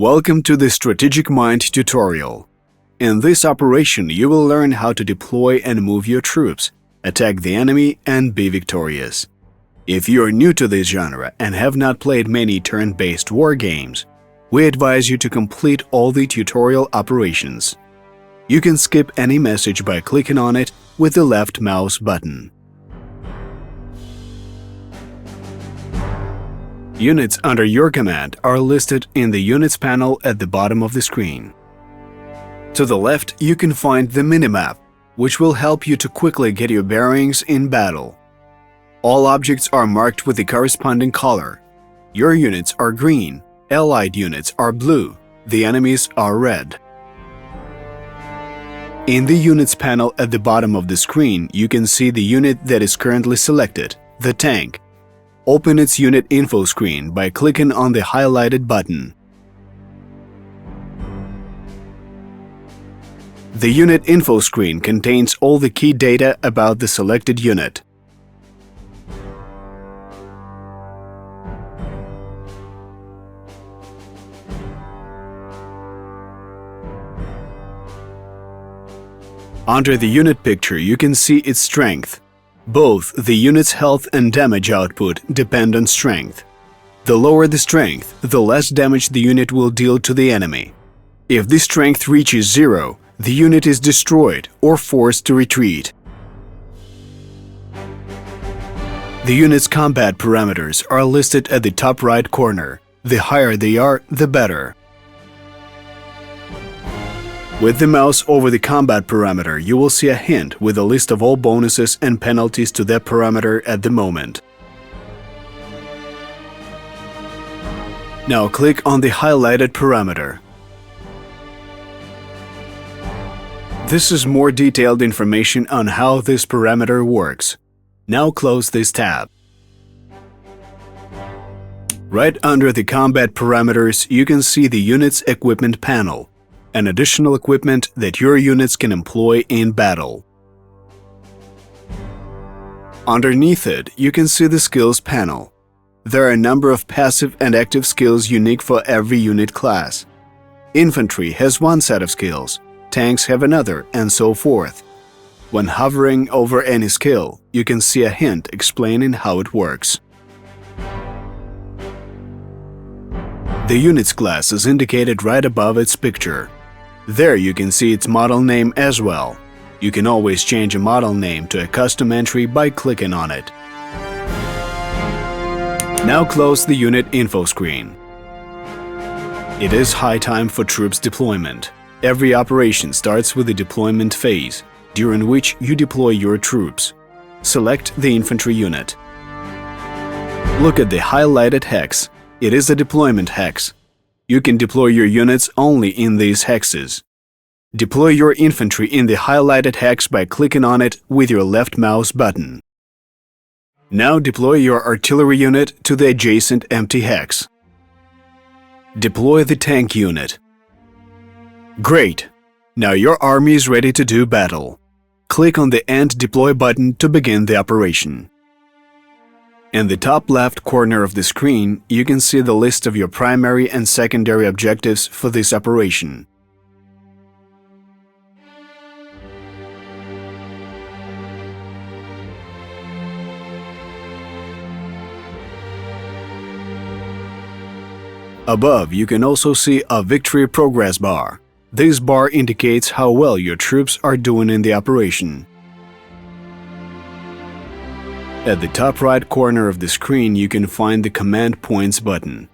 Welcome to the Strategic Mind tutorial. In this operation, you will learn how to deploy and move your troops, attack the enemy, and be victorious. If you are new to this genre and have not played many turn-based war games, we advise you to complete all the tutorial operations. You can skip any message by clicking on it with the left mouse button. Units under your command are listed in the Units panel at the bottom of the screen. To the left, you can find the minimap, which will help you to quickly get your bearings in battle. All objects are marked with the corresponding color. Your units are green, allied units are blue, the enemies are red. In the Units panel at the bottom of the screen, you can see the unit that is currently selected, the tank. Open its unit info screen by clicking on the highlighted button. The unit info screen contains all the key data about the selected unit. Under the unit picture, you can see its strength. Both the unit's health and damage output depend on strength. The lower the strength, the less damage the unit will deal to the enemy. If the strength reaches 0, the unit is destroyed or forced to retreat. The unit's combat parameters are listed at the top right corner. The higher they are, the better. With the mouse over the combat parameter, you will see a hint with a list of all bonuses and penalties to that parameter at the moment. Now click on the highlighted parameter. This is more detailed information on how this parameter works. Now close this tab. Right under the combat parameters, you can see the unit's equipment panel, an additional equipment that your units can employ in battle. Underneath it, you can see the skills panel. There are a number of passive and active skills unique for every unit class. Infantry has one set of skills, tanks have another, and so forth. When hovering over any skill, you can see a hint explaining how it works. The unit's class is indicated right above its picture. There you can see its model name as well. You can always change a model name to a custom entry by clicking on it. Now close the unit info screen. It is high time for troops deployment. Every operation starts with the deployment phase, during which you deploy your troops. Select the infantry unit. Look at the highlighted hex. It is a deployment hex. You can deploy your units only in these hexes. Deploy your infantry in the highlighted hex by clicking on it with your left mouse button. Now deploy your artillery unit to the adjacent empty hex. Deploy the tank unit. Great! Now your army is ready to do battle. Click on the End Deploy button to begin the operation. In the top left corner of the screen, you can see the list of your primary and secondary objectives for this operation. Above, you can also see a Victory Progress bar. This bar indicates how well your troops are doing in the operation. At the top right corner of the screen, you can find the Command Points button.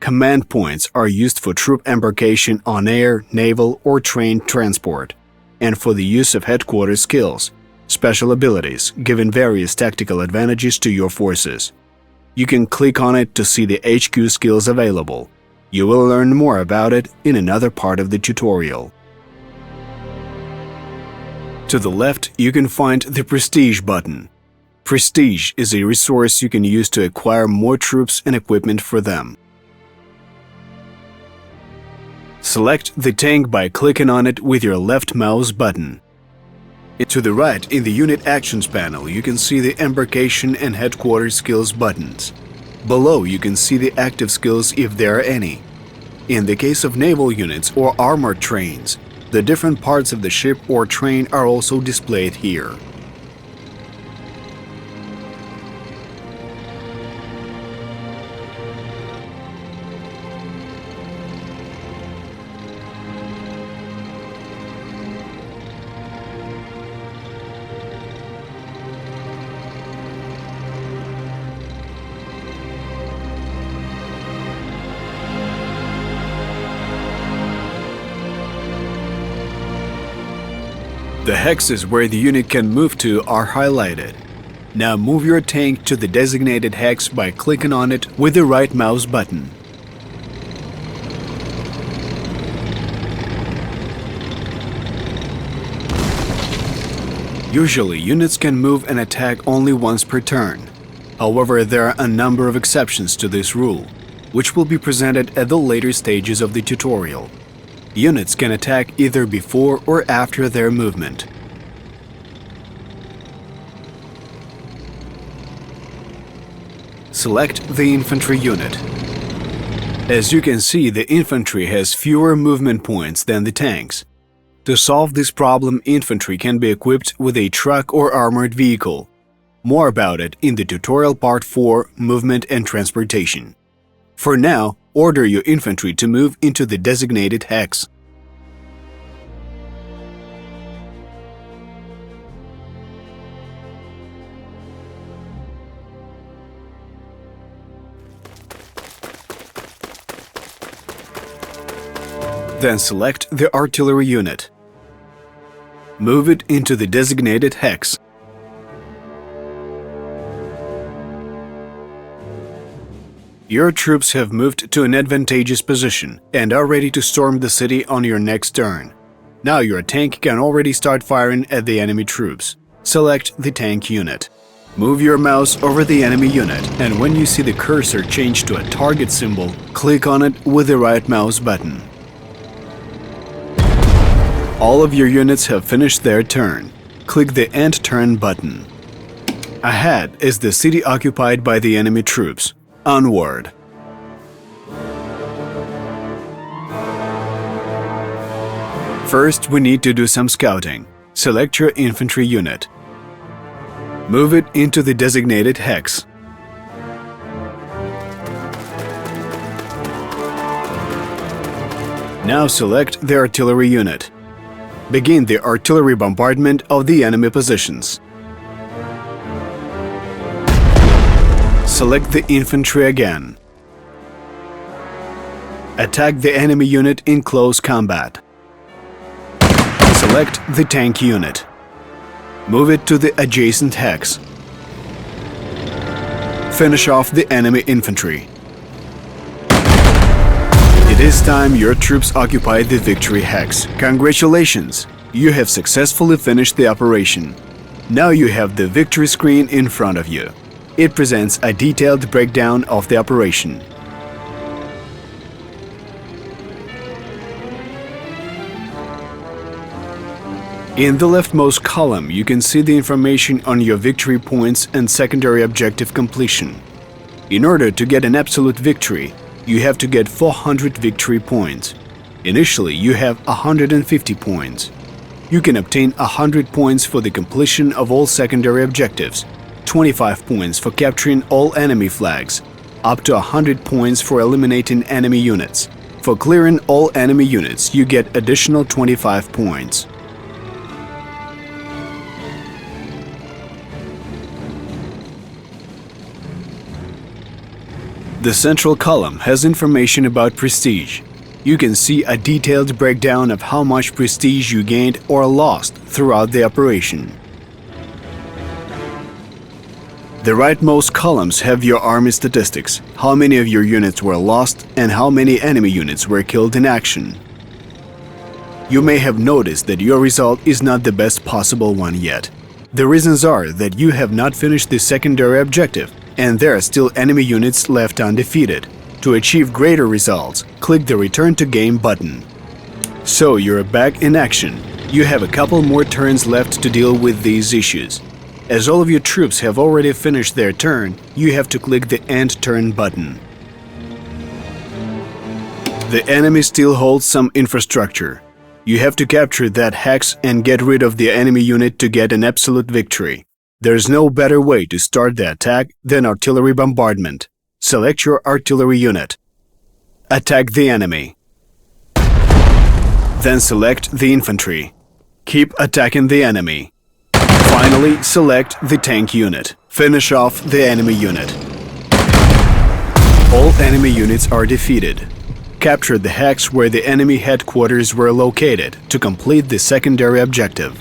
Command points are used for troop embarkation on air, naval, or train transport, and for the use of headquarters skills, special abilities, giving various tactical advantages to your forces. You can click on it to see the HQ skills available. You will learn more about it in another part of the tutorial. To the left, you can find the Prestige button. Prestige is a resource you can use to acquire more troops and equipment for them. Select the tank by clicking on it with your left mouse button. To the right, in the Unit Actions panel, you can see the Embarkation and Headquarters skills buttons. Below, you can see the active skills if there are any. In the case of naval units or armored trains, the different parts of the ship or train are also displayed here. The hexes where the unit can move to are highlighted. Now move your tank to the designated hex by clicking on it with the right mouse button. Usually, units can move and attack only once per turn. However, there are a number of exceptions to this rule, which will be presented at the later stages of the tutorial. Units can attack either before or after their movement. Select the infantry unit. As you can see, the infantry has fewer movement points than the tanks. To solve this problem, infantry can be equipped with a truck or armored vehicle. More about it in the tutorial part 4, Movement and Transportation. For now, order your infantry to move into the designated hex. Then select the artillery unit. Move it into the designated hex. Your troops have moved to an advantageous position and are ready to storm the city on your next turn. Now your tank can already start firing at the enemy troops. Select the tank unit. Move your mouse over the enemy unit, and when you see the cursor change to a target symbol, click on it with the right mouse button. All of your units have finished their turn. Click the End Turn button. Ahead is the city occupied by the enemy troops. Onward. First, we need to do some scouting. Select your infantry unit. Move it into the designated hex. Now select the artillery unit. Begin the artillery bombardment of the enemy positions. Select the infantry again. Attack the enemy unit in close combat. Select the tank unit. Move it to the adjacent hex. Finish off the enemy infantry. It is time your troops occupy the victory hex. Congratulations! You have successfully finished the operation. Now you have the victory screen in front of you. It presents a detailed breakdown of the operation. In the leftmost column, you can see the information on your victory points and secondary objective completion. In order to get an absolute victory, you have to get 400 victory points. Initially, you have 150 points. You can obtain 100 points for the completion of all secondary objectives, 25 points for capturing all enemy flags, up to 100 points for eliminating enemy units. For clearing all enemy units, you get additional 25 points. The central column has information about prestige. You can see a detailed breakdown of how much prestige you gained or lost throughout the operation. The rightmost columns have your army statistics, how many of your units were lost and how many enemy units were killed in action. You may have noticed that your result is not the best possible one yet. The reasons are that you have not finished the secondary objective, and there are still enemy units left undefeated. To achieve greater results, click the Return to Game button. So you're back in action. You have a couple more turns left to deal with these issues. As all of your troops have already finished their turn, you have to click the End Turn button. The enemy still holds some infrastructure. You have to capture that hex and get rid of the enemy unit to get an absolute victory. There's no better way to start the attack than artillery bombardment. Select your artillery unit. Attack the enemy. Then select the infantry. Keep attacking the enemy. Finally, select the tank unit. Finish off the enemy unit. All enemy units are defeated. Capture the hex where the enemy headquarters were located to complete the secondary objective.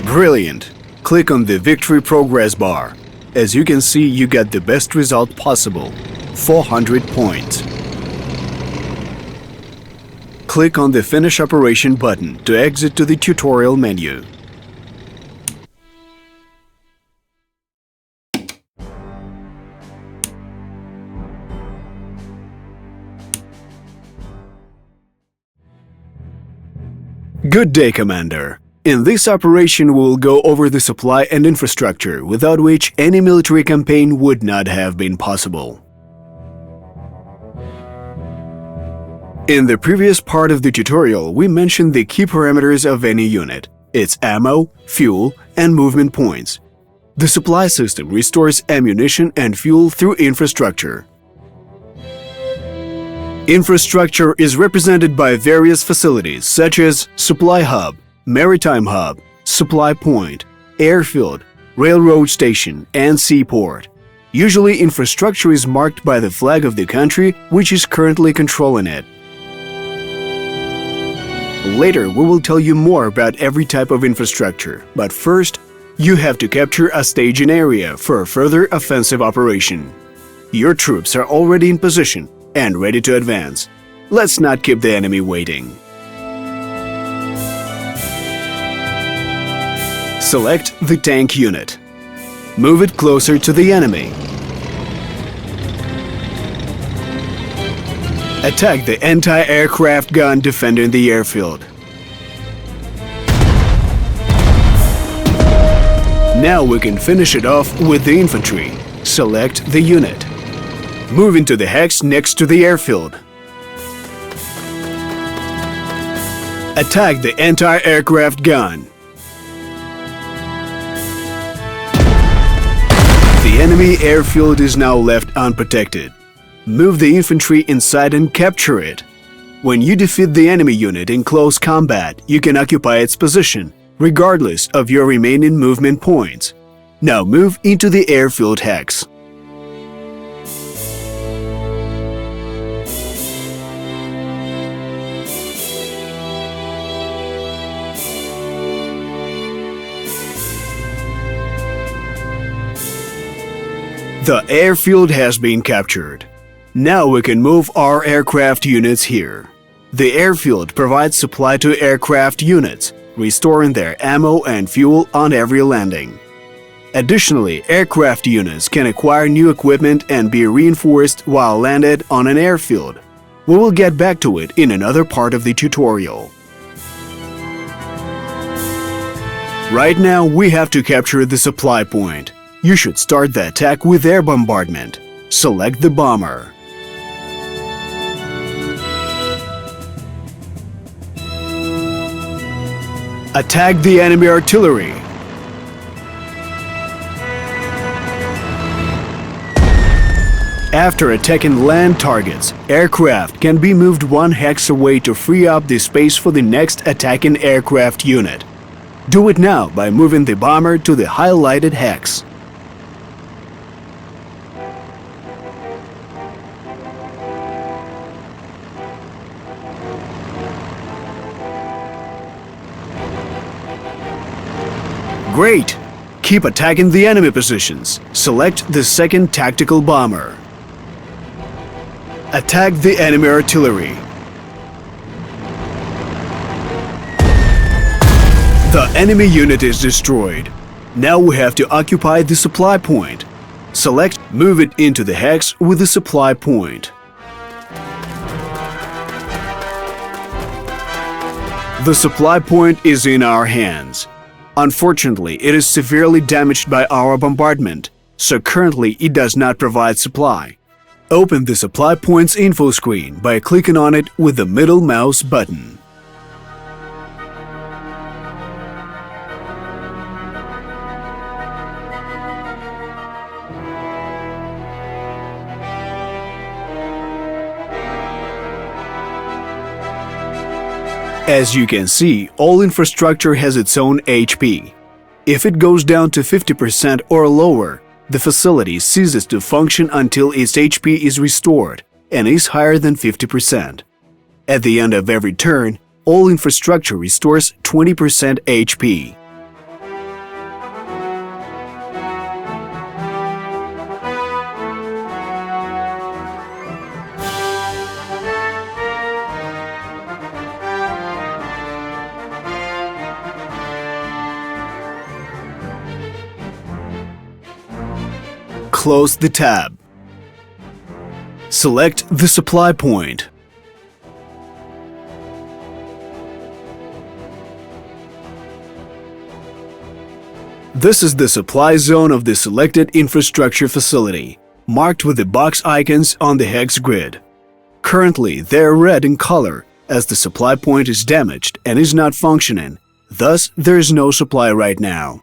Brilliant! Click on the Victory Progress bar. As you can see, you got the best result possible, 400 points. Click on the Finish Operation button to exit to the tutorial menu. Good day, Commander. In this operation, we will go over the supply and infrastructure, without which any military campaign would not have been possible. In the previous part of the tutorial, we mentioned the key parameters of any unit, its ammo, fuel, and movement points. The supply system restores ammunition and fuel through infrastructure. Infrastructure is represented by various facilities such as Supply Hub, Maritime Hub, Supply Point, Airfield, Railroad Station, and Seaport. Usually, infrastructure is marked by the flag of the country which is currently controlling it. Later, we will tell you more about every type of infrastructure, but first, you have to capture a staging area for a further offensive operation. Your troops are already in position and ready to advance. Let's not keep the enemy waiting. Select the tank unit. Move it closer to the enemy. Attack the anti-aircraft gun defending the airfield. Now we can finish it off with the infantry. Select the unit. Move into the hex next to the airfield. Attack the anti-aircraft gun. The enemy airfield is now left unprotected. Move the infantry inside and capture it. When you defeat the enemy unit in close combat, you can occupy its position, regardless of your remaining movement points. Now move into the airfield hex. The airfield has been captured. Now we can move our aircraft units here. The airfield provides supply to aircraft units, restoring their ammo and fuel on every landing. Additionally, aircraft units can acquire new equipment and be reinforced while landed on an airfield. We will get back to it in another part of the tutorial. Right now, we have to capture the supply point. You should start the attack with air bombardment. Select the bomber. Attack the enemy artillery. After attacking land targets, aircraft can be moved one hex away to free up the space for the next attacking aircraft unit. Do it now by moving the bomber to the highlighted hex. Great! Keep attacking the enemy positions. Select the second tactical bomber. Attack the enemy artillery. The enemy unit is destroyed. Now we have to occupy the supply point. Select Move it into the hex with the supply point. The supply point is in our hands. Unfortunately, it is severely damaged by our bombardment, so currently it does not provide supply. Open the supply points info screen by clicking on it with the middle mouse button. As you can see, all infrastructure has its own HP. If it goes down to 50% or lower, the facility ceases to function until its HP is restored and is higher than 50%. At the end of every turn, all infrastructure restores 20% HP. Close the tab. Select the supply point. This is the supply zone of the selected infrastructure facility, marked with the box icons on the hex grid. Currently, they are red in color as the supply point is damaged and is not functioning, thus there is no supply right now.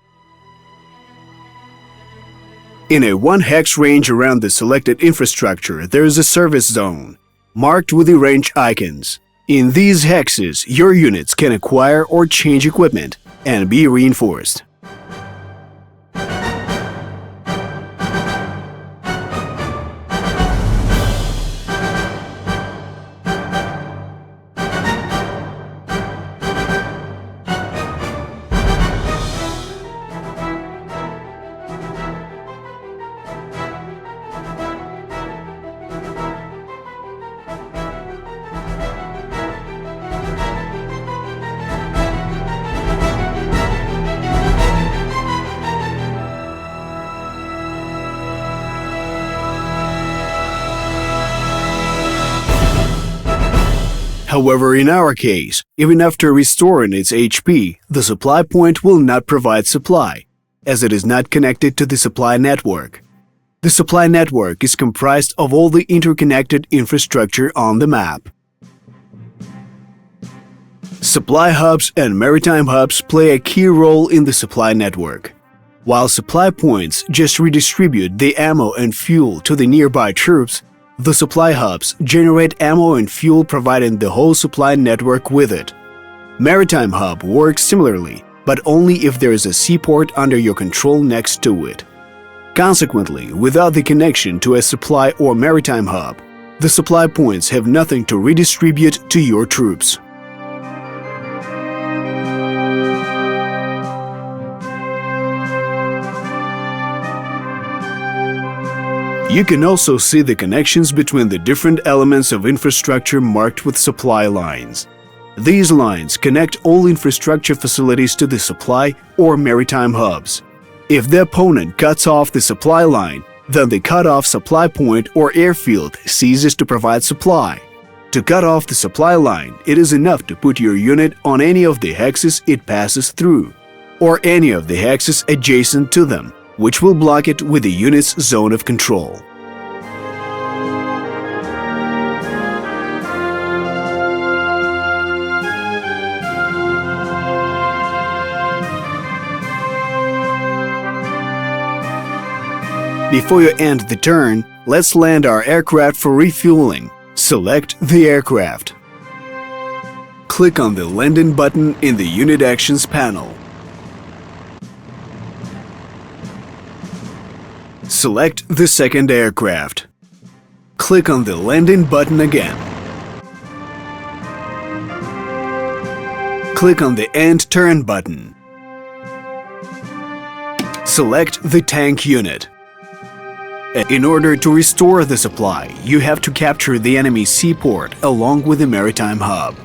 In a 1 hex range around the selected infrastructure, there is a service zone, marked with the range icons. In these hexes, your units can acquire or change equipment and be reinforced. However, in our case, even after restoring its HP, the supply point will not provide supply, as it is not connected to the supply network. The supply network is comprised of all the interconnected infrastructure on the map. Supply hubs and maritime hubs play a key role in the supply network. While supply points just redistribute the ammo and fuel to the nearby troops, the supply hubs generate ammo and fuel, providing the whole supply network with it. Maritime hub works similarly, but only if there is a seaport under your control next to it. Consequently, without the connection to a supply or maritime hub, the supply points have nothing to redistribute to your troops. You can also see the connections between the different elements of infrastructure marked with supply lines. These lines connect all infrastructure facilities to the supply or maritime hubs. If the opponent cuts off the supply line, then the cut-off supply point or airfield ceases to provide supply. To cut off the supply line, it is enough to put your unit on any of the hexes it passes through, or any of the hexes adjacent to them, which will block it with the unit's zone of control. Before you end the turn, let's land our aircraft for refueling. Select the aircraft. Click on the Landing button in the Unit Actions panel. Select the second aircraft. Click on the Landing button again. Click on the End Turn button. Select the tank unit. In order to restore the supply, you have to capture the enemy seaport along with the maritime hub.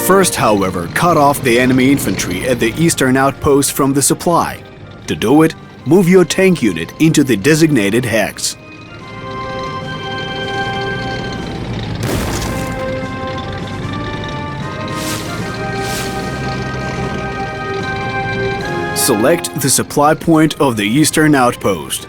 First, however, cut off the enemy infantry at the eastern outpost from the supply. To do it, move your tank unit into the designated hex. Select the supply point of the eastern outpost.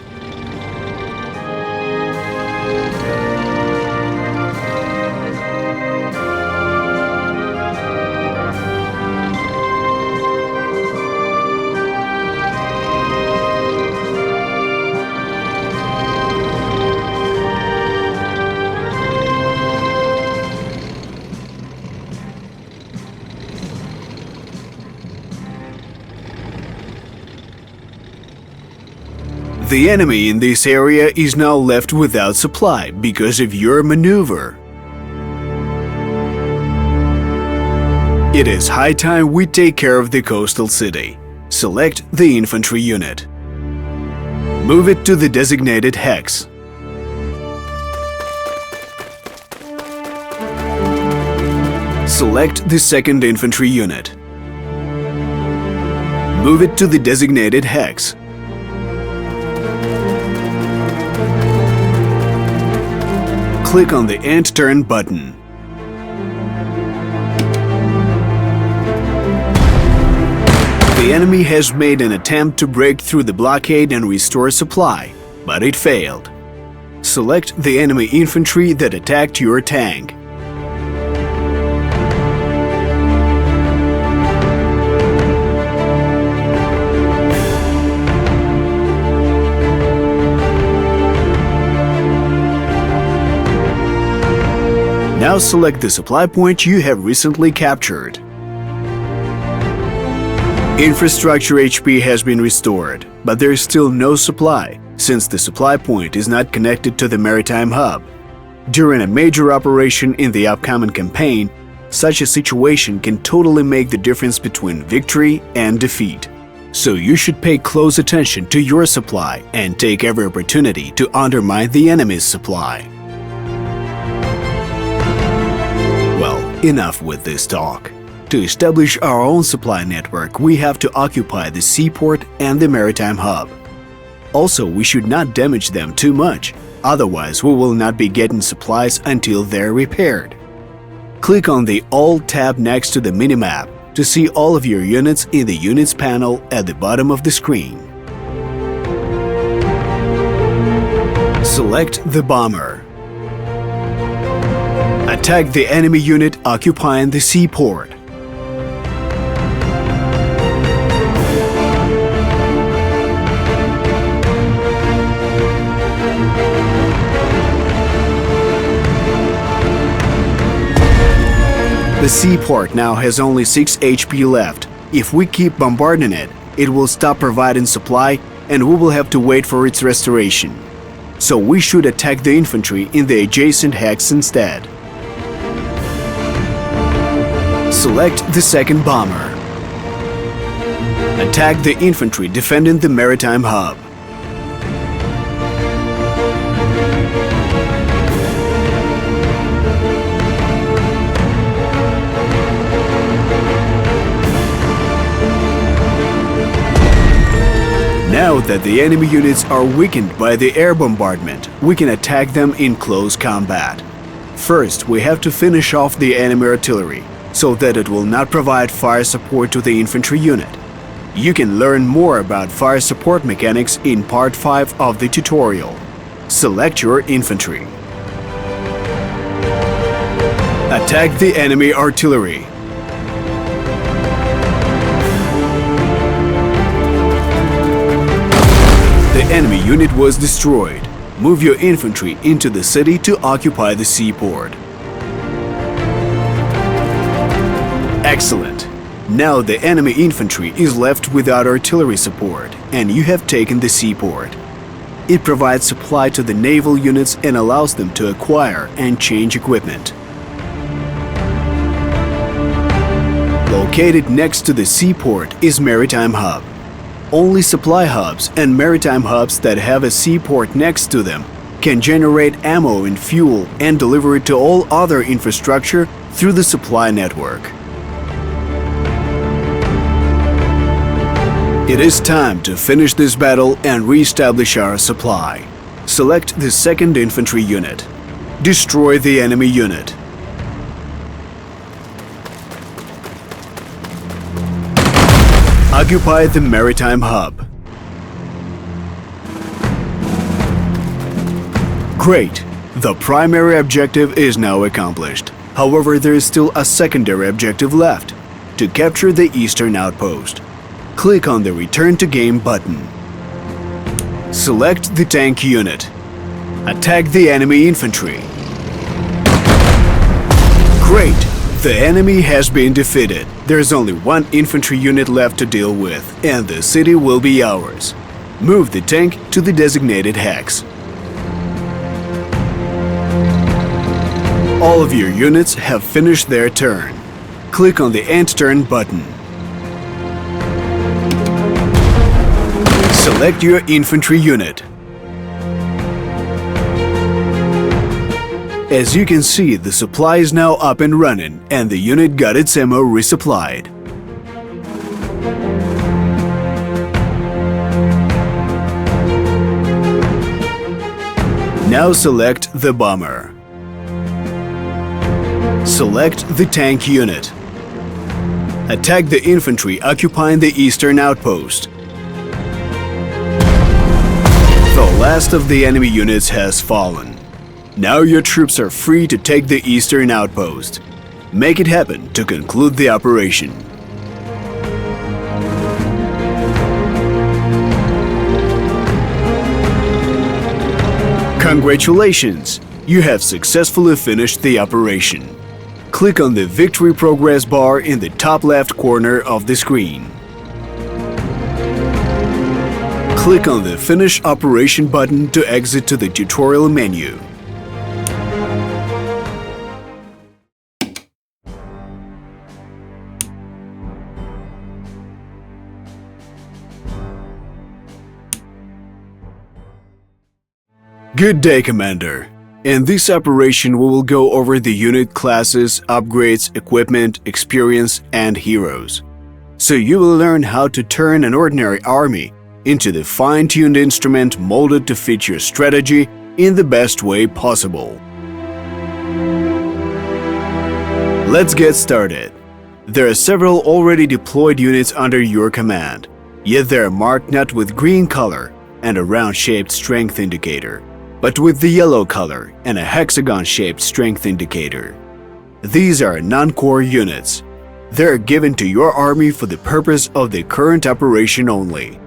The enemy in this area is now left without supply because of your maneuver. It is high time we take care of the coastal city. Select the infantry unit. Move it to the designated hex. Select the 2nd infantry unit. Move it to the designated hex. Click on the End Turn button. The enemy has made an attempt to break through the blockade and restore supply, but it failed. Select the enemy infantry that attacked your tank. Now select the supply point you have recently captured. Infrastructure HP has been restored, but there is still no supply, since the supply point is not connected to the maritime hub. During a major operation in the upcoming campaign, such a situation can totally make the difference between victory and defeat. So you should pay close attention to your supply and take every opportunity to undermine the enemy's supply. Well, enough with this talk. To establish our own supply network, we have to occupy the seaport and the maritime hub. Also, we should not damage them too much, otherwise we will not be getting supplies until they're repaired. Click on the All tab next to the minimap to see all of your units in the Units panel at the bottom of the screen. Select the bomber. Attack the enemy unit occupying the seaport. The seaport now has only 6 HP left. If we keep bombarding it, it will stop providing supply and we will have to wait for its restoration. So we should attack the infantry in the adjacent hex instead. Select the 2nd bomber. Attack the infantry defending the maritime hub. Now that the enemy units are weakened by the air bombardment, we can attack them in close combat. First, we have to finish off the enemy artillery, so that it will not provide fire support to the infantry unit. You can learn more about fire support mechanics in Part 5 of the tutorial. Select your infantry. Attack the enemy artillery. The enemy unit was destroyed. Move your infantry into the city to occupy the seaport. Excellent! Now the enemy infantry is left without artillery support, and you have taken the seaport. It provides supply to the naval units and allows them to acquire and change equipment. Located next to the seaport is Maritime Hub. Only supply hubs and maritime hubs that have a seaport next to them can generate ammo and fuel and deliver it to all other infrastructure through the supply network. It is time to finish this battle and re-establish our supply. Select the 2nd Infantry Unit. Destroy the enemy unit. Occupy the maritime hub. Great! The primary objective is now accomplished. However, there is still a secondary objective left: to capture the eastern outpost. Click on the Return to Game button. Select the tank unit. Attack the enemy infantry. Great! The enemy has been defeated. There's only one infantry unit left to deal with, and the city will be ours. Move the tank to the designated hex. All of your units have finished their turn. Click on the End Turn button. Select your infantry unit. As you can see, the supply is now up and running, and the unit got its ammo resupplied. Now select the bomber. Select the tank unit. Attack the infantry occupying the eastern outpost. The last of the enemy units has fallen. Now your troops are free to take the eastern outpost. Make it happen to conclude the operation. Congratulations! You have successfully finished the operation. Click on the Victory Progress bar in the top left corner of the screen. Click on the Finish Operation button to exit to the tutorial menu. Good day, Commander. In this operation, we will go over the unit classes, upgrades, equipment, experience, and heroes. So you will learn how to turn an ordinary army into the fine-tuned instrument molded to fit your strategy in the best way possible. Let's get started. There are several already deployed units under your command, yet they are marked not with green color and a round-shaped strength indicator, but with the yellow color and a hexagon-shaped strength indicator. These are non-core units. They are given to your army for the purpose of the current operation only.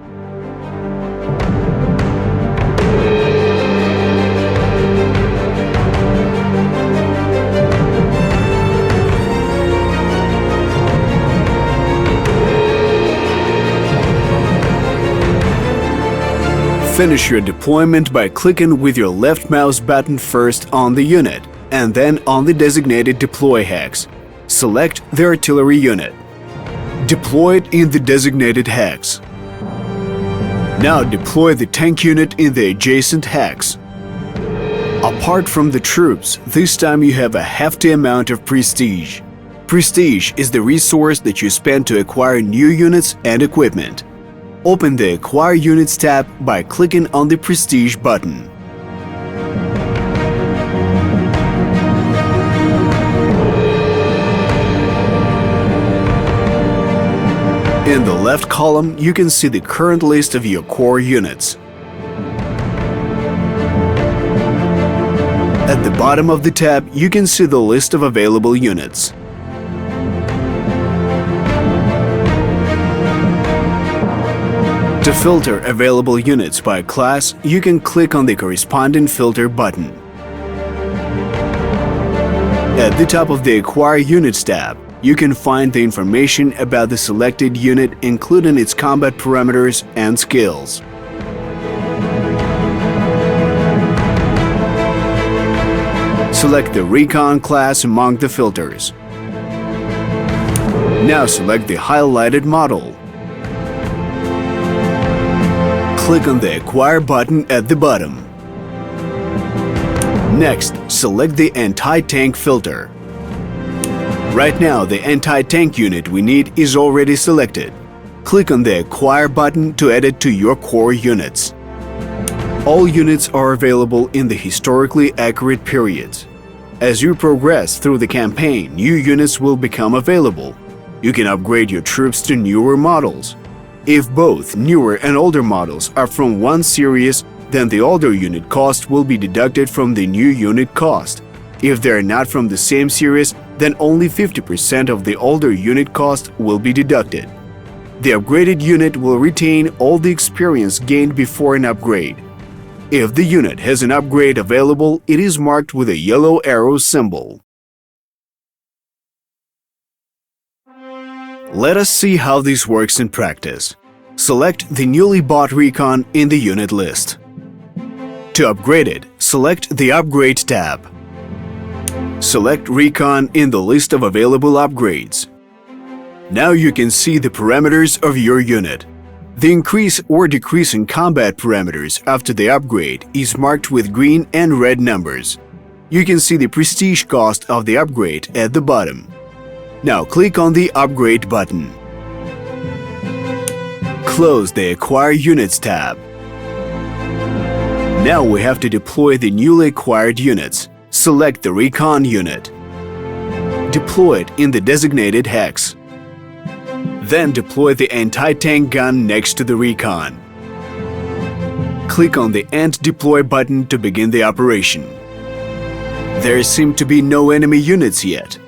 Finish your deployment by clicking with your left mouse button first on the unit and then on the designated deploy hex. Select the artillery unit. Deploy it in the designated hex. Now deploy the tank unit in the adjacent hex. Apart from the troops, this time you have a hefty amount of prestige. Prestige is the resource that you spend to acquire new units and equipment. Open the Acquire Units tab by clicking on the Prestige button. In the left column, you can see the current list of your core units. At the bottom of the tab, you can see the list of available units. To filter available units by class, you can click on the corresponding filter button. At the top of the Acquire Units tab, you can find the information about the selected unit, including its combat parameters and skills. Select the Recon class among the filters. Now select the highlighted model. Click on the Acquire button at the bottom. Next, select the Anti-Tank filter. Right now, the anti-tank unit we need is already selected. Click on the Acquire button to add it to your core units. All units are available in the historically accurate periods. As you progress through the campaign, new units will become available. You can upgrade your troops to newer models. If both newer and older models are from one series, then the older unit cost will be deducted from the new unit cost. If they are not from the same series, then only 50% of the older unit cost will be deducted. The upgraded unit will retain all the experience gained before an upgrade. If the unit has an upgrade available, it is marked with a yellow arrow symbol. Let us see how this works in practice. Select the newly bought recon in the unit list. To upgrade it, select the Upgrade tab. Select Recon in the list of available upgrades. Now you can see the parameters of your unit. The increase or decrease in combat parameters after the upgrade is marked with green and red numbers. You can see the prestige cost of the upgrade at the bottom. Now click on the Upgrade button. Close the Acquire Units tab. Now we have to deploy the newly acquired units. Select the Recon unit. Deploy it in the designated hex. Then deploy the anti-tank gun next to the Recon. Click on the End Deploy button to begin the operation. There seem to be no enemy units yet.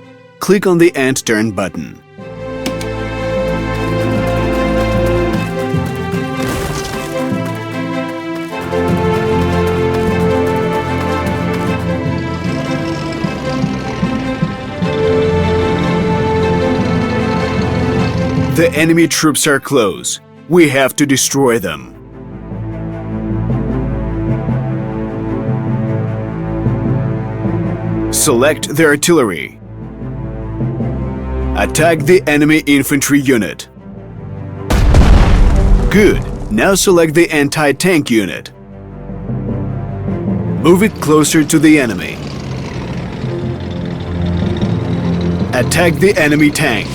Click on the End Turn button. The enemy troops are close. We have to destroy them. Select the artillery. Attack the enemy infantry unit. Good. Now select the anti-tank unit. Move it closer to the enemy. Attack the enemy tank.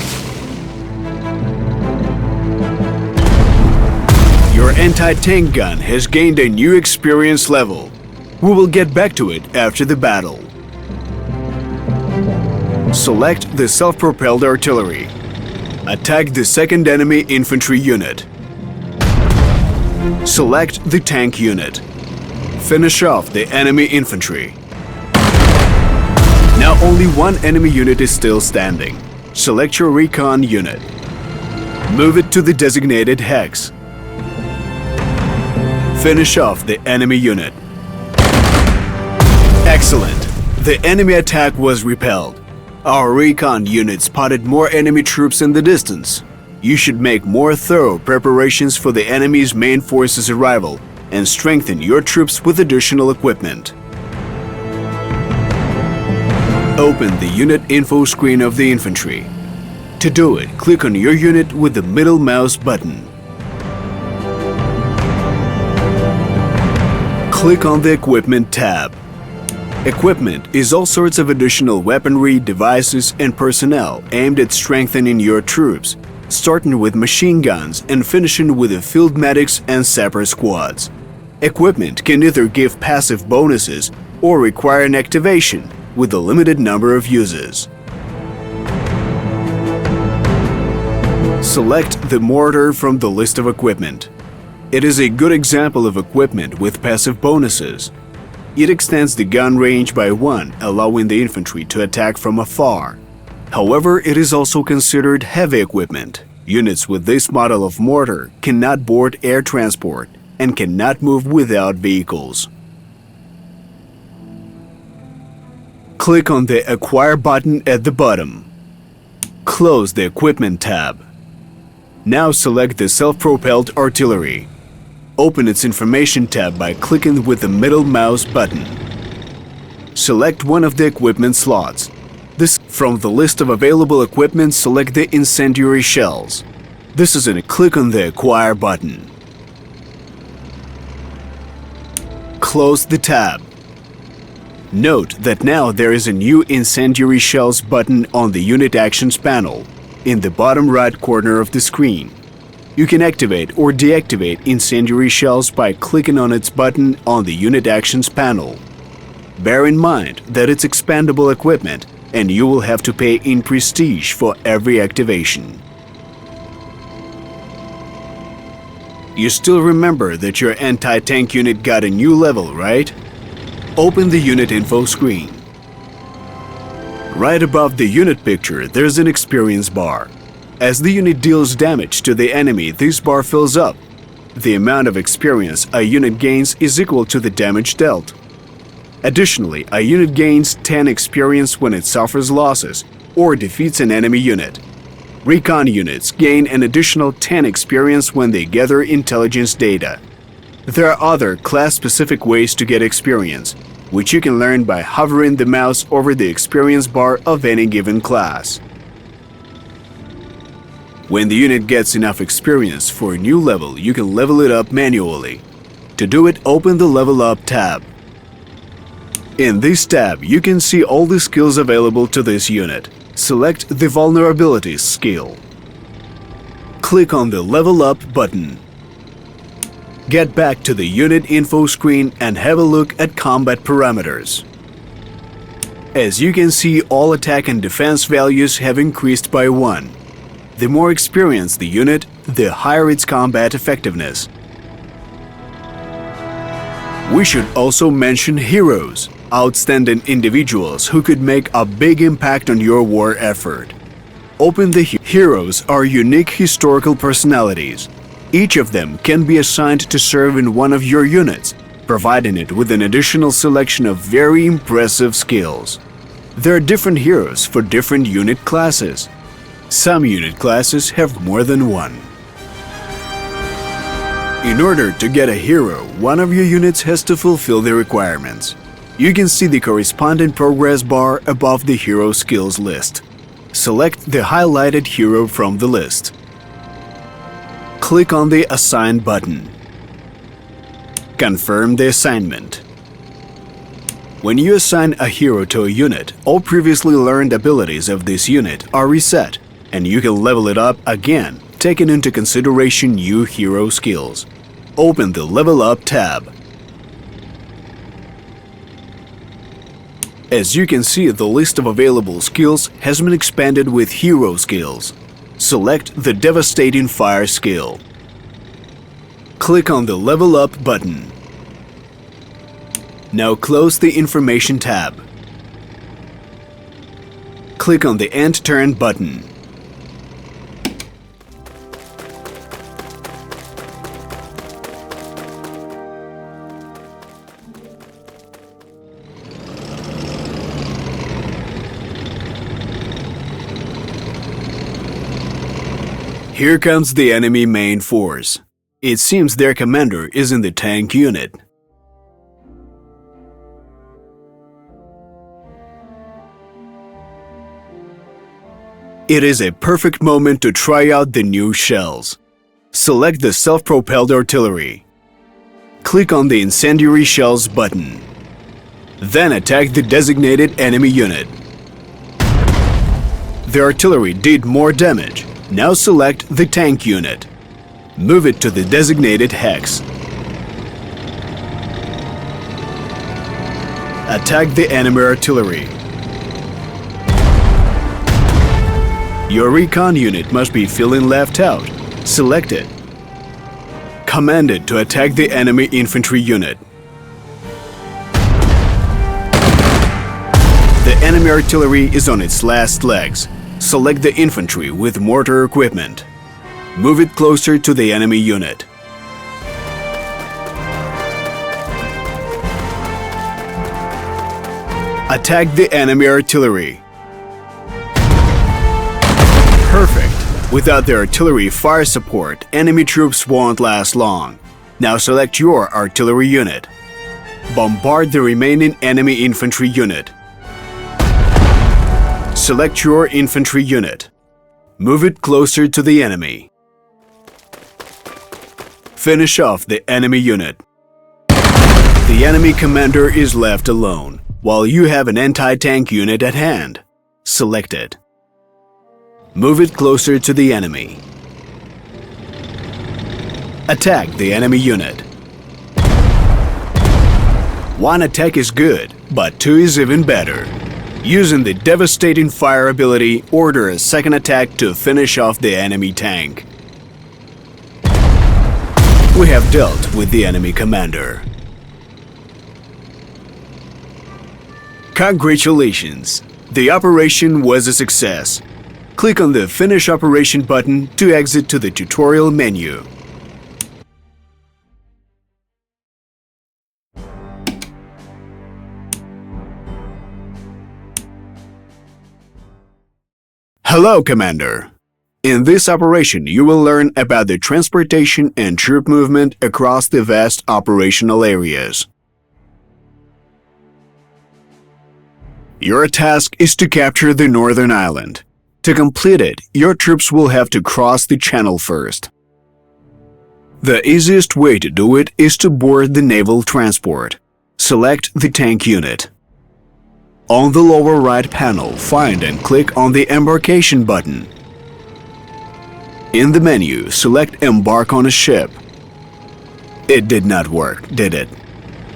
Your anti-tank gun has gained a new experience level. We will get back to it after the battle. Select the self-propelled artillery. Attack the second enemy infantry unit. Select the tank unit. Finish off the enemy infantry. Now only one enemy unit is still standing. Select your recon unit. Move it to the designated hex. Finish off the enemy unit. Excellent! The enemy attack was repelled. Our recon unit spotted more enemy troops in the distance. You should make more thorough preparations for the enemy's main force's arrival and strengthen your troops with additional equipment. Open the unit info screen of the infantry. To do it, click on your unit with the middle mouse button. Click on the Equipment tab. Equipment is all sorts of additional weaponry, devices, and personnel aimed at strengthening your troops, starting with machine guns and finishing with the field medics and sapper squads. Equipment can either give passive bonuses or require an activation with a limited number of uses. Select the mortar from the list of equipment. It is a good example of equipment with passive bonuses. It extends the gun range by 1, allowing the infantry to attack from afar. However, it is also considered heavy equipment. Units with this model of mortar cannot board air transport and cannot move without vehicles. Click on the Acquire button at the bottom. Close the Equipment tab. Now select the self-propelled artillery. Open its Information tab by clicking with the middle mouse button. Select one of the equipment slots. From the list of available equipment, select the incendiary shells. Click on the Acquire button. Close the tab. Note that now there is a new Incendiary Shells button on the Unit Actions panel in the bottom right corner of the screen. You can activate or deactivate incendiary shells by clicking on its button on the Unit Actions panel. Bear in mind that it's expandable equipment and you will have to pay in prestige for every activation. You still remember that your anti-tank unit got a new level, right? Open the unit info screen. Right above the unit picture, there's an experience bar. As the unit deals damage to the enemy, this bar fills up. The amount of experience a unit gains is equal to the damage dealt. Additionally, a unit gains 10 experience when it suffers losses or defeats an enemy unit. Recon units gain an additional 10 experience when they gather intelligence data. There are other class-specific ways to get experience, which you can learn by hovering the mouse over the experience bar of any given class. When the unit gets enough experience for a new level, you can level it up manually. To do it, open the Level Up tab. In this tab, you can see all the skills available to this unit. Select the Vulnerabilities skill. Click on the Level Up button. Get back to the unit info screen and have a look at combat parameters. As you can see, all attack and defense values have increased by 1. The more experienced the unit, the higher its combat effectiveness. We should also mention heroes, outstanding individuals who could make a big impact on your war effort. Open the heroes are unique historical personalities. Each of them can be assigned to serve in one of your units, providing it with an additional selection of very impressive skills. There are different heroes for different unit classes. Some unit classes have more than one. In order to get a hero, one of your units has to fulfill the requirements. You can see the corresponding progress bar above the hero skills list. Select the highlighted hero from the list. Click on the Assign button. Confirm the assignment. When you assign a hero to a unit, all previously learned abilities of this unit are reset, and you can level it up again, taking into consideration new hero skills. Open the Level Up tab. As you can see, the list of available skills has been expanded with hero skills. Select the Devastating Fire skill. Click on the Level Up button. Now close the Information tab. Click on the End Turn button. Here comes the enemy main force. It seems their commander is in the tank unit. It is a perfect moment to try out the new shells. Select the self-propelled artillery. Click on the Incendiary Shells button. Then attack the designated enemy unit. The artillery did more damage. Now select the tank unit. Move it to the designated hex. Attack the enemy artillery. Your recon unit must be feeling left out. Select it. Command it to attack the enemy infantry unit. The enemy artillery is on its last legs. Select the infantry with mortar equipment. Move it closer to the enemy unit. Attack the enemy artillery. Perfect! Without the artillery fire support, enemy troops won't last long. Now select your artillery unit. Bombard the remaining enemy infantry unit. Select your infantry unit. Move it closer to the enemy. Finish off the enemy unit. The enemy commander is left alone, while you have an anti-tank unit at hand. Select it. Move it closer to the enemy. Attack the enemy unit. One attack is good, but two is even better. Using the Devastating Fire ability, order a second attack to finish off the enemy tank. We have dealt with the enemy commander. Congratulations! The operation was a success. Click on the Finish Operation button to exit to the tutorial menu. Hello, Commander! In this operation, you will learn about the transportation and troop movement across the vast operational areas. Your task is to capture the northern island. To complete it, your troops will have to cross the channel first. The easiest way to do it is to board the naval transport. Select the tank unit. On the lower right panel, find and click on the Embarkation button. In the menu, select Embark on a ship. It did not work, did it?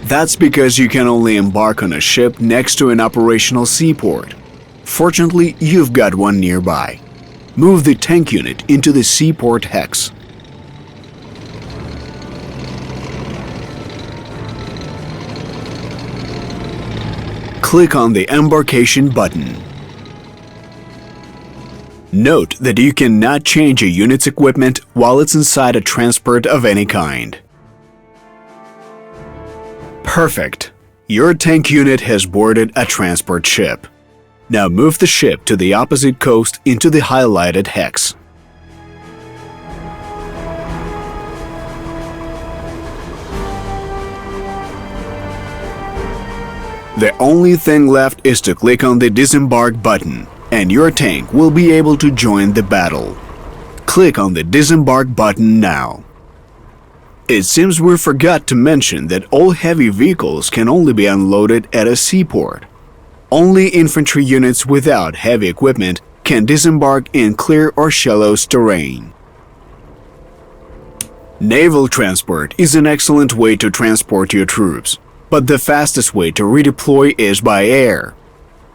That's because you can only embark on a ship next to an operational seaport. Fortunately, you've got one nearby. Move the tank unit into the seaport hex. Click on the Embarkation button. Note that you cannot change a unit's equipment while it's inside a transport of any kind. Perfect! Your tank unit has boarded a transport ship. Now move the ship to the opposite coast into the highlighted hex. The only thing left is to click on the Disembark button, and your tank will be able to join the battle. Click on the Disembark button now. It seems we forgot to mention that all heavy vehicles can only be unloaded at a seaport. Only infantry units without heavy equipment can disembark in clear or shallow terrain. Naval transport is an excellent way to transport your troops, but the fastest way to redeploy is by air.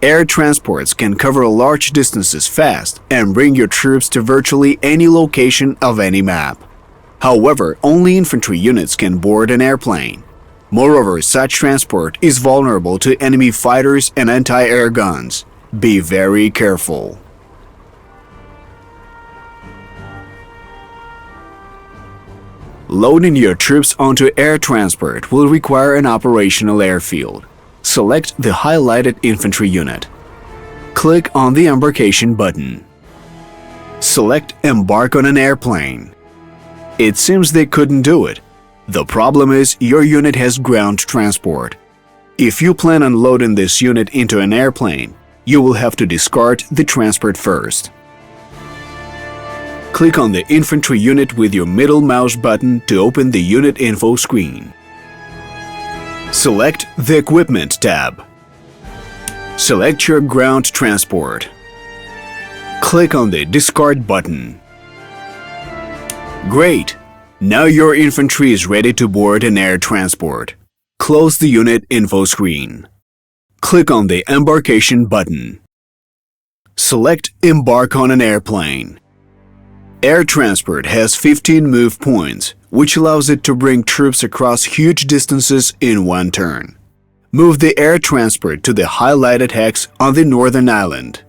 Air transports can cover large distances fast and bring your troops to virtually any location of any map. However, only infantry units can board an airplane. Moreover, such transport is vulnerable to enemy fighters and anti-air guns. Be very careful. Loading your troops onto air transport will require an operational airfield. Select the highlighted infantry unit. Click on the Embarkation button. Select Embark on an airplane. It seems they couldn't do it. The problem is your unit has ground transport. If you plan on loading this unit into an airplane, you will have to discard the transport first. Click on the infantry unit with your middle mouse button to open the unit info screen. Select the Equipment tab. Select your ground transport. Click on the Discard button. Great! Now your infantry is ready to board an air transport. Close the unit info screen. Click on the Embarkation button. Select Embark on an airplane. Air transport has 15 move points, which allows it to bring troops across huge distances in one turn. Move the air transport to the highlighted hex on the northern island.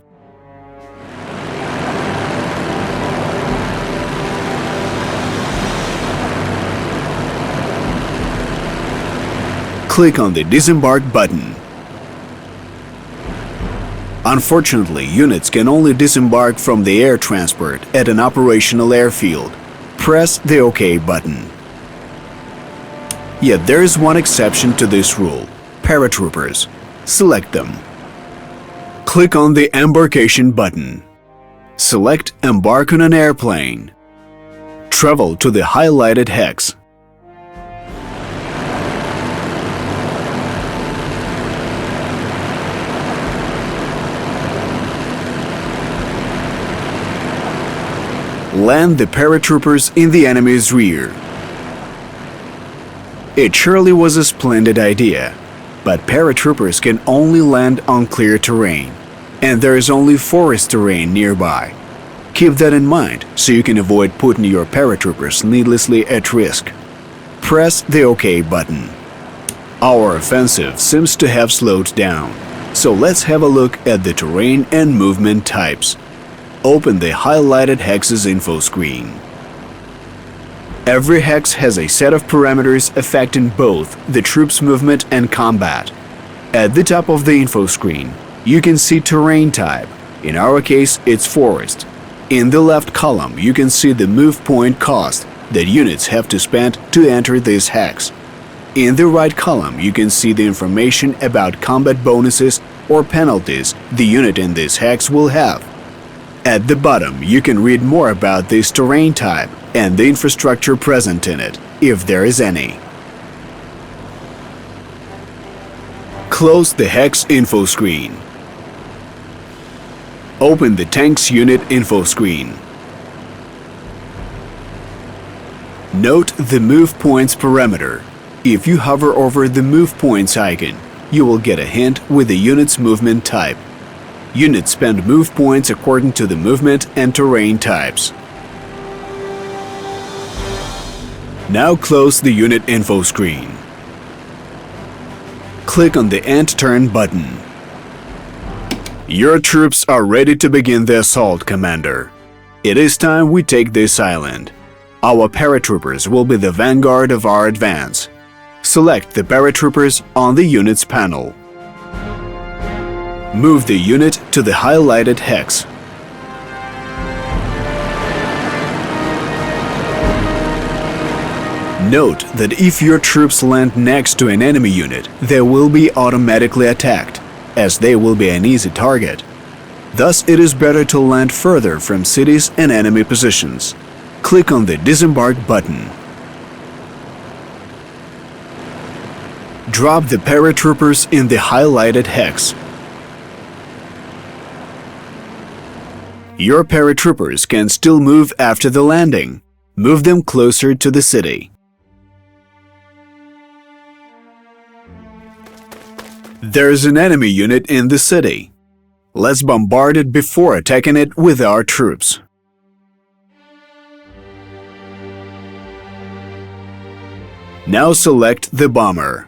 Click on the Disembark button. Unfortunately, units can only disembark from the air transport at an operational airfield. Press the OK button. Yet there is one exception to this rule: paratroopers. Select them. Click on the Embarkation button. Select Embark on an airplane. Travel to the highlighted hex. Land the paratroopers in the enemy's rear. It surely was a splendid idea, but paratroopers can only land on clear terrain, and there is only forest terrain nearby. Keep that in mind so you can avoid putting your paratroopers needlessly at risk. press the OK button. Our offensive seems to have slowed down, so let's have a look at the terrain and movement types. Open the highlighted hex's info screen. Every hex has a set of parameters affecting both the troops' movement and combat. At the top of the info screen, you can see terrain type. In our case, it's forest. In the left column, you can see the move point cost that units have to spend to enter this hex. In the right column, you can see the information about combat bonuses or penalties the unit in this hex will have. At the bottom, you can read more about this terrain type and the infrastructure present in it, if there is any. Close the hex info screen. Open the tank's unit info screen. Note the move points parameter. If you hover over the move points icon, you will get a hint with the unit's movement type. Units spend move points according to the movement and terrain types. Now close the unit info screen. Click on the End Turn button. Your troops are ready to begin the assault, Commander. It is time we take this island. Our paratroopers will be the vanguard of our advance. Select the paratroopers on the units panel. Move the unit to the highlighted hex. Note that if your troops land next to an enemy unit, they will be automatically attacked, as they will be an easy target. Thus, it is better to land further from cities and enemy positions. Click on the Disembark button. Drop the paratroopers in the highlighted hex. Your paratroopers can still move after the landing. Move them closer to the city. There's an enemy unit in the city. Let's bombard it before attacking it with our troops. Now select the bomber.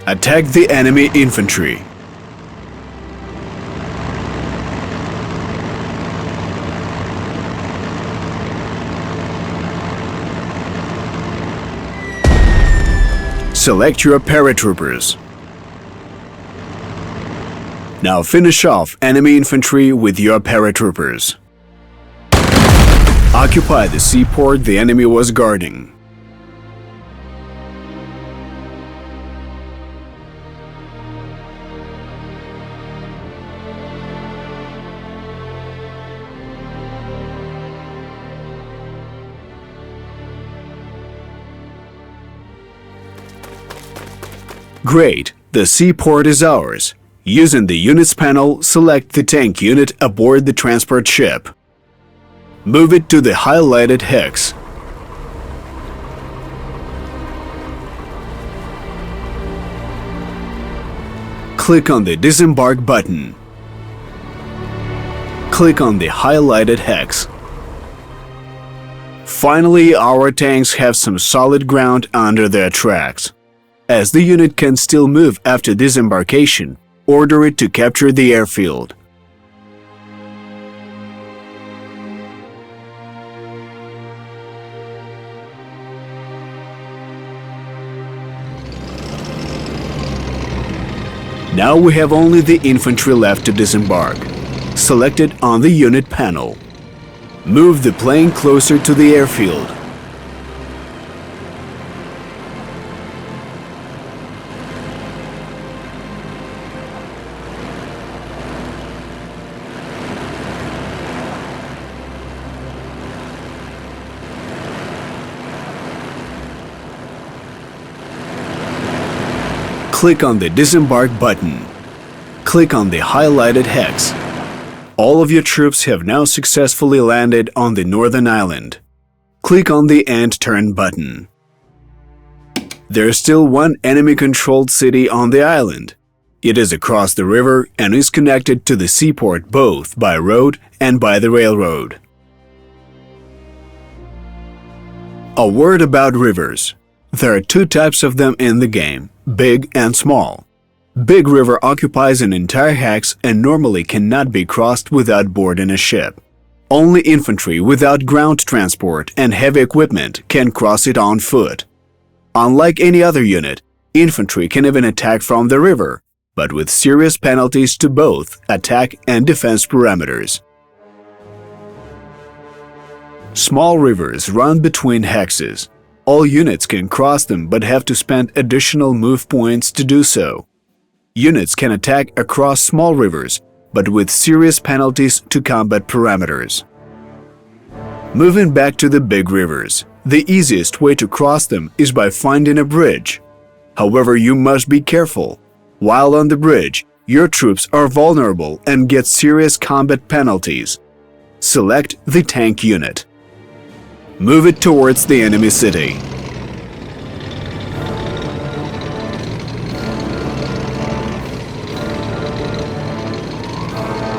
Attack the enemy infantry. Select your paratroopers. Now finish off enemy infantry with your paratroopers. Occupy the seaport the enemy was guarding. Great! The seaport is ours. Using the Units panel, select the tank unit aboard the transport ship. Move it to the highlighted hex. Click on the Disembark button. Click on the highlighted hex. Finally, our tanks have some solid ground under their tracks. As the unit can still move after disembarkation, order it to capture the airfield. Now we have only the infantry left to disembark. Select it on the unit panel. Move the plane closer to the airfield. Click on the Disembark button. Click on the highlighted hex. All of your troops have now successfully landed on the northern island. Click on the End Turn button. There is still one enemy-controlled city on the island. It is across the river and is connected to the seaport both by road and by the railroad. A word about rivers. There are two types of them in the game, big and small. Big river occupies an entire hex and normally cannot be crossed without boarding a ship. Only infantry without ground transport and heavy equipment can cross it on foot. Unlike any other unit, infantry can even attack from the river, but with serious penalties to both attack and defense parameters. Small rivers run between hexes. All units can cross them but have to spend additional move points to do so. Units can attack across small rivers, but with serious penalties to combat parameters. Moving back to the big rivers, the easiest way to cross them is by finding a bridge. However, you must be careful. While on the bridge, your troops are vulnerable and get serious combat penalties. Select the tank unit. Move it towards the enemy city.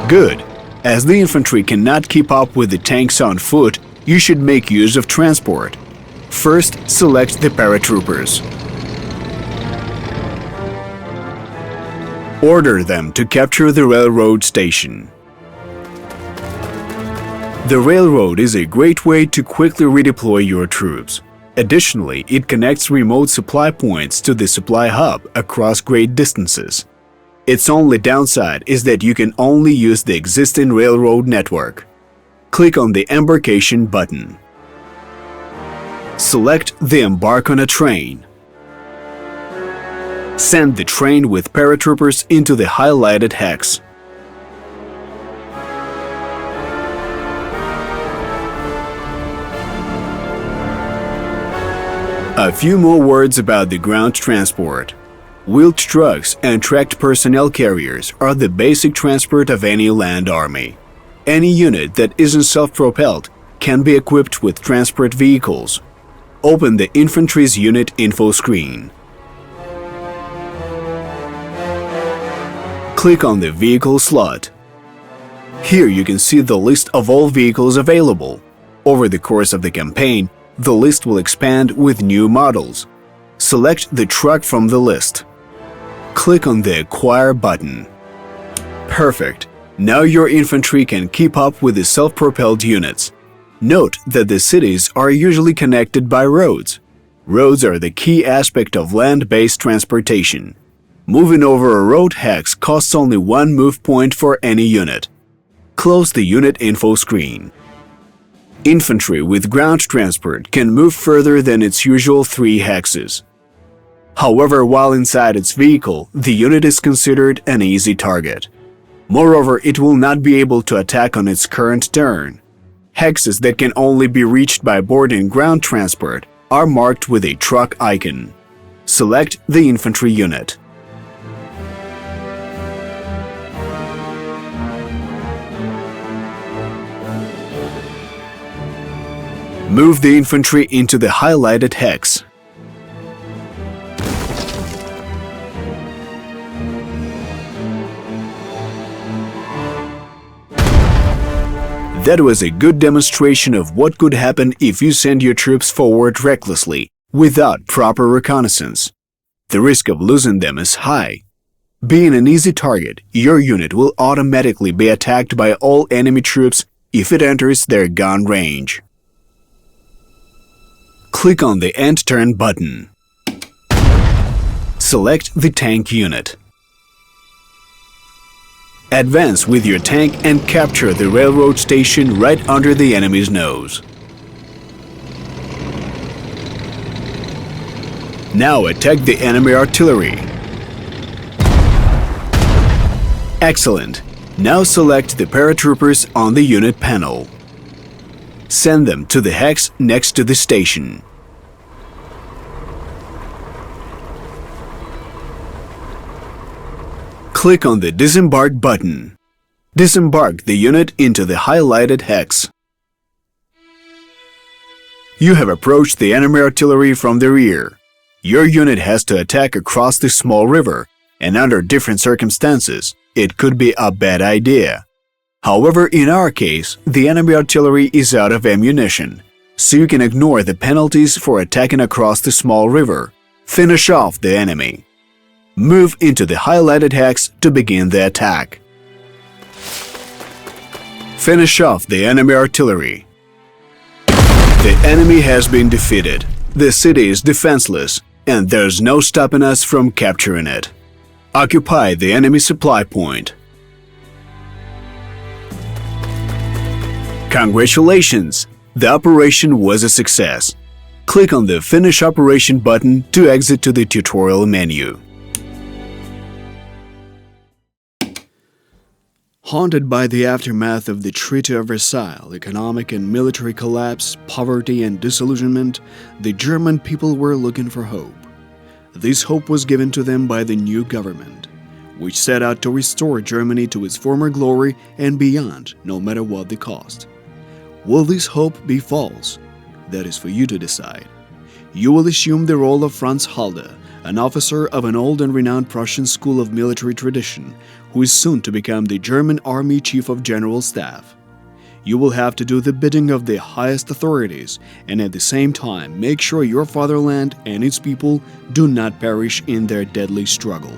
Good. As the infantry cannot keep up with the tanks on foot, you should make use of transport. First, select the paratroopers. Order them to capture the railroad station. The railroad is a great way to quickly redeploy your troops. Additionally, it connects remote supply points to the supply hub across great distances. Its only downside is that you can only use the existing railroad network. Click on the Embarkation button. Select the Embark on a train. Send the train with paratroopers into the highlighted hex. A few more words about the ground transport. Wheeled trucks and tracked personnel carriers are the basic transport of any land army. Any unit that isn't self-propelled can be equipped with transport vehicles. Open the infantry's unit info screen. Click on the vehicle slot. Here you can see the list of all vehicles available. Over the course of the campaign, the list will expand with new models. Select the truck from the list. Click on the Acquire button. Perfect. Now your infantry can keep up with the self-propelled units. Note that the cities are usually connected by roads. Roads are the key aspect of land-based transportation. Moving over a road hex costs only one move point for any unit. Close the unit info screen. Infantry with ground transport can move further than its usual 3 hexes. However, while inside its vehicle, the unit is considered an easy target. Moreover, it will not be able to attack on its current turn. Hexes that can only be reached by boarding ground transport are marked with a truck icon. Select the infantry unit. Move the infantry into the highlighted hex. That was a good demonstration of what could happen if you send your troops forward recklessly, without proper reconnaissance. The risk of losing them is high. Being an easy target, your unit will automatically be attacked by all enemy troops if it enters their gun range. Click on the End Turn button. Select the tank unit. Advance with your tank and capture the railroad station right under the enemy's nose. Now attack the enemy artillery. Excellent! Now select the paratroopers on the unit panel. Send them to the hex next to the station. Click on the Disembark button. Disembark the unit into the highlighted hex. You have approached the enemy artillery from the rear. Your unit has to attack across the small river, and under different circumstances, it could be a bad idea. However, in our case, the enemy artillery is out of ammunition. so you can ignore the penalties for attacking across the small river. Finish off the enemy. Move into the highlighted hex to begin the attack. Finish off the enemy artillery. The enemy has been defeated. The city is defenseless, and there's no stopping us from capturing it. Occupy the enemy supply point. Congratulations! The operation was a success. Click on the Finish Operation button to exit to the tutorial menu. Haunted by the aftermath of the Treaty of Versailles, economic and military collapse, poverty and disillusionment, the German people were looking for hope. This hope was given to them by the new government, which set out to restore Germany to its former glory and beyond, no matter what the cost. Will this hope be false? That is for you to decide. You will assume the role of Franz Halder, an officer of an old and renowned Prussian school of military tradition, who is soon to become the German Army Chief of General Staff. You will have to do the bidding of the highest authorities, and at the same time make sure your fatherland and its people do not perish in their deadly struggle.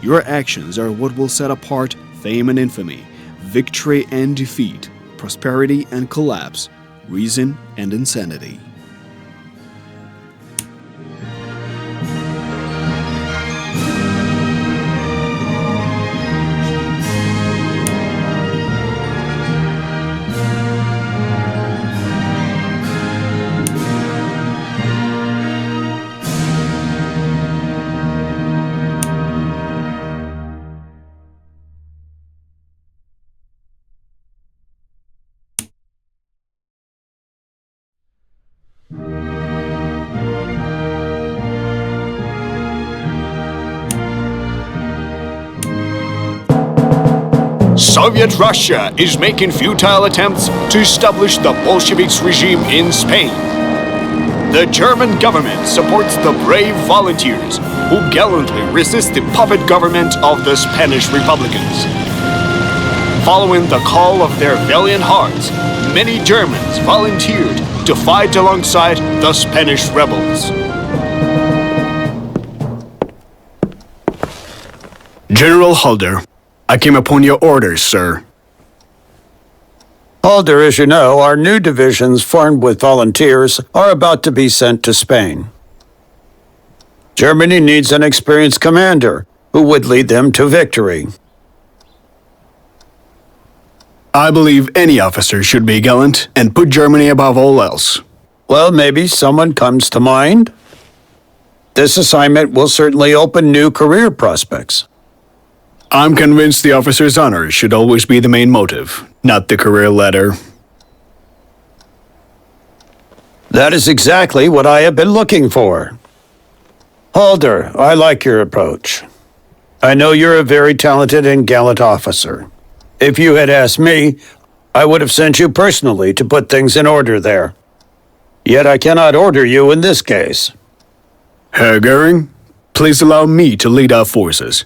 Your actions are what will set apart fame and infamy, victory and defeat, prosperity and collapse, reason and insanity. Soviet Russia is making futile attempts to establish the Bolsheviks regime in Spain. The German government supports the brave volunteers who gallantly resist the puppet government of the Spanish Republicans. Following the call of their valiant hearts, many Germans volunteered to fight alongside the Spanish rebels. General Halder, I came upon your orders, sir. Halder, as you know, our new divisions formed with volunteers are about to be sent to Spain. Germany needs an experienced commander who would lead them to victory. I believe any officer should be gallant and put Germany above all else. Well, maybe someone comes to mind. This assignment will certainly open new career prospects. I'm convinced the officer's honor should always be the main motive, not the career ladder. That is exactly what I have been looking for. Halder, I like your approach. I know you're a very talented and gallant officer. If you had asked me, I would have sent you personally to put things in order there. Yet I cannot order you in this case. Herr Goering, please allow me to lead our forces.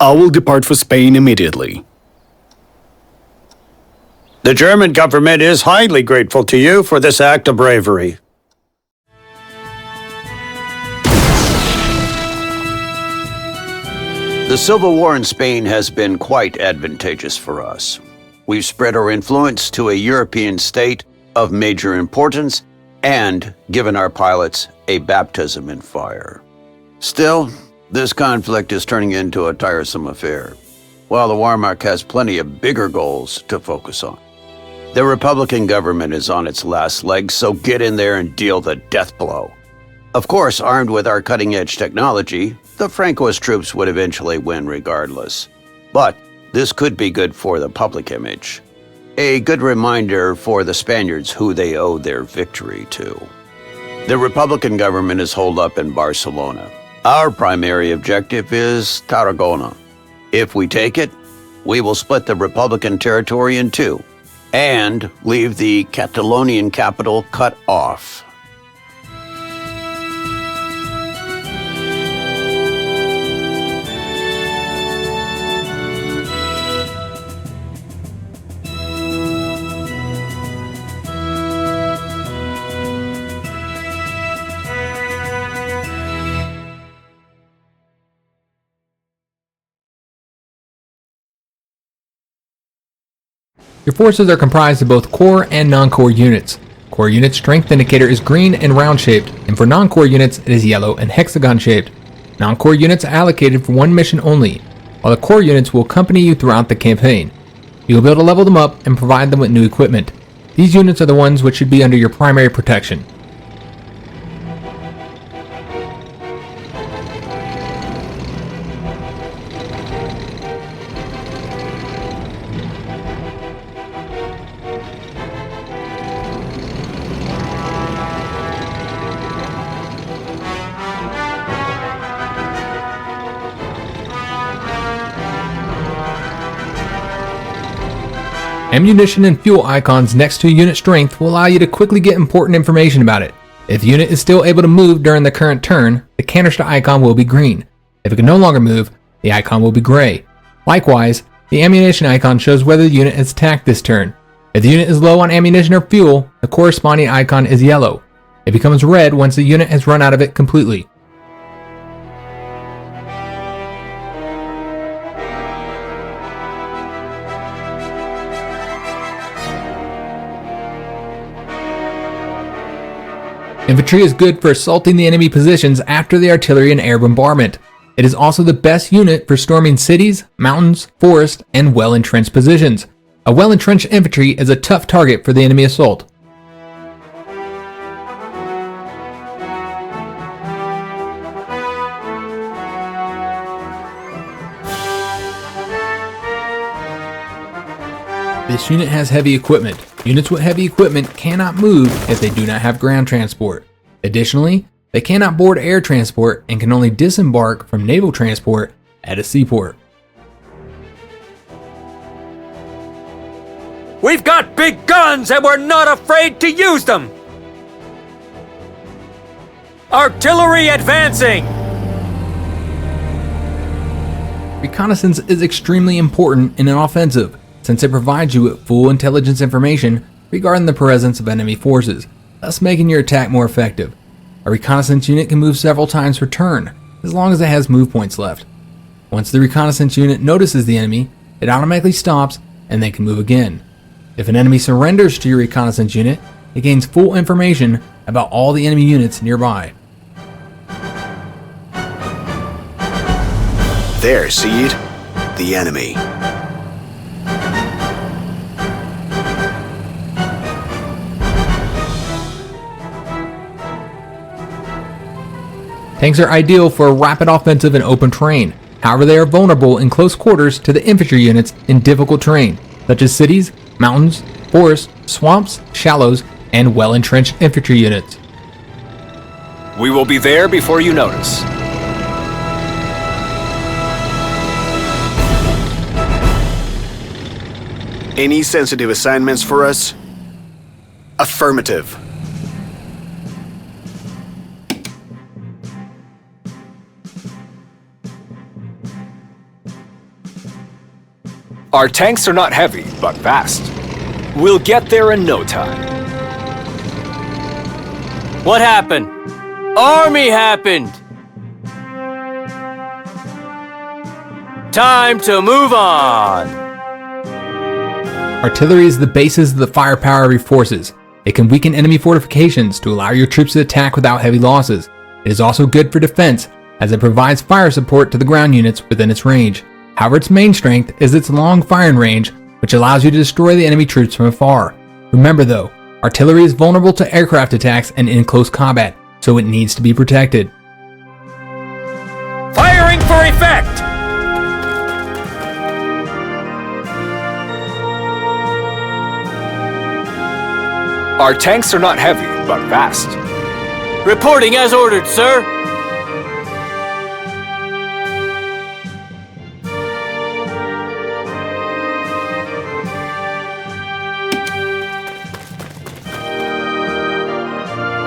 I will depart for Spain immediately. The German government is highly grateful to you for this act of bravery. The civil war in Spain has been quite advantageous for us. We've spread our influence to a European state of major importance and given our pilots a baptism in fire. Still, this conflict is turning into a tiresome affair, while the Wehrmacht has plenty of bigger goals to focus on. The Republican government is on its last legs, so get in there and deal the death blow. Of course, armed with our cutting-edge technology, the Francoist troops would eventually win regardless. But this could be good for the public image. A good reminder for the Spaniards who they owe their victory to. The Republican government is holed up in Barcelona. Our primary objective is Tarragona. If we take it, we will split the Republican territory in two and leave the Catalonian capital cut off. Your forces are comprised of both core and non-core units. Core unit strength indicator is green and round-shaped, and for non-core units it is yellow and hexagon-shaped. Non-core units are allocated for one mission only, while the core units will accompany you throughout the campaign. You will be able to level them up and provide them with new equipment. These units are the ones which should be under your primary protection. Ammunition and fuel icons next to unit strength will allow you to quickly get important information about it. If the unit is still able to move during the current turn, the canister icon will be green. If it can no longer move, the icon will be gray. Likewise, the ammunition icon shows whether the unit has attacked this turn. If the unit is low on ammunition or fuel, the corresponding icon is yellow. It becomes red once the unit has run out of it completely. Infantry is good for assaulting the enemy positions after the artillery and air bombardment. It is also the best unit for storming cities, mountains, forests, and well-entrenched positions. A well-entrenched infantry is a tough target for the enemy assault. This unit has heavy equipment. Units with heavy equipment cannot move if they do not have ground transport. Additionally, they cannot board air transport and can only disembark from naval transport at a seaport. We've got big guns and we're not afraid to use them! Artillery advancing! Reconnaissance is extremely important in an offensive, since it provides you with full intelligence information regarding the presence of enemy forces, thus making your attack more effective. A reconnaissance unit can move several times per turn, as long as it has move points left. Once the reconnaissance unit notices the enemy, it automatically stops and they can move again. If an enemy surrenders to your reconnaissance unit, it gains full information about all the enemy units nearby. There, see it? The enemy. Tanks are ideal for a rapid offensive in open terrain. However, they are vulnerable in close quarters to the infantry units in difficult terrain, such as cities, mountains, forests, swamps, shallows, and well-entrenched infantry units. We will be there before you notice. Any sensitive assignments for us? Affirmative. Our tanks are not heavy, but fast. We'll get there in no time. What happened? Army happened! Time to move on! Artillery is the basis of the firepower of your forces. It can weaken enemy fortifications to allow your troops to attack without heavy losses. It is also good for defense, as it provides fire support to the ground units within its range. However, its main strength is its long firing range, which allows you to destroy the enemy troops from afar. Remember though, artillery is vulnerable to aircraft attacks and in close combat, so it needs to be protected. Firing for effect! Our tanks are not heavy, but fast. Reporting as ordered, sir!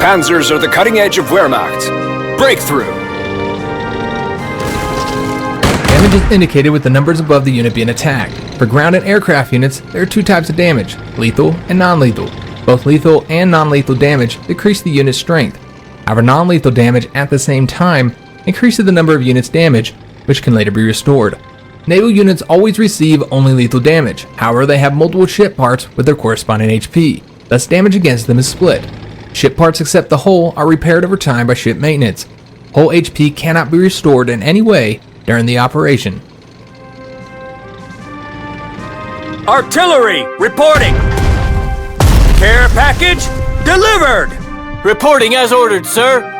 Panzers are the cutting edge of Wehrmacht. Breakthrough! Damage is indicated with the numbers above the unit being attacked. For ground and aircraft units, there are two types of damage, lethal and non-lethal. Both lethal and non-lethal damage decrease the unit's strength. However, non-lethal damage at the same time increases the number of units damaged, which can later be restored. Naval units always receive only lethal damage, however they have multiple ship parts with their corresponding HP, thus damage against them is split. Ship parts except the hull are repaired over time by ship maintenance. Hull HP cannot be restored in any way during the operation. Artillery, reporting! Care package, delivered! Reporting as ordered, sir.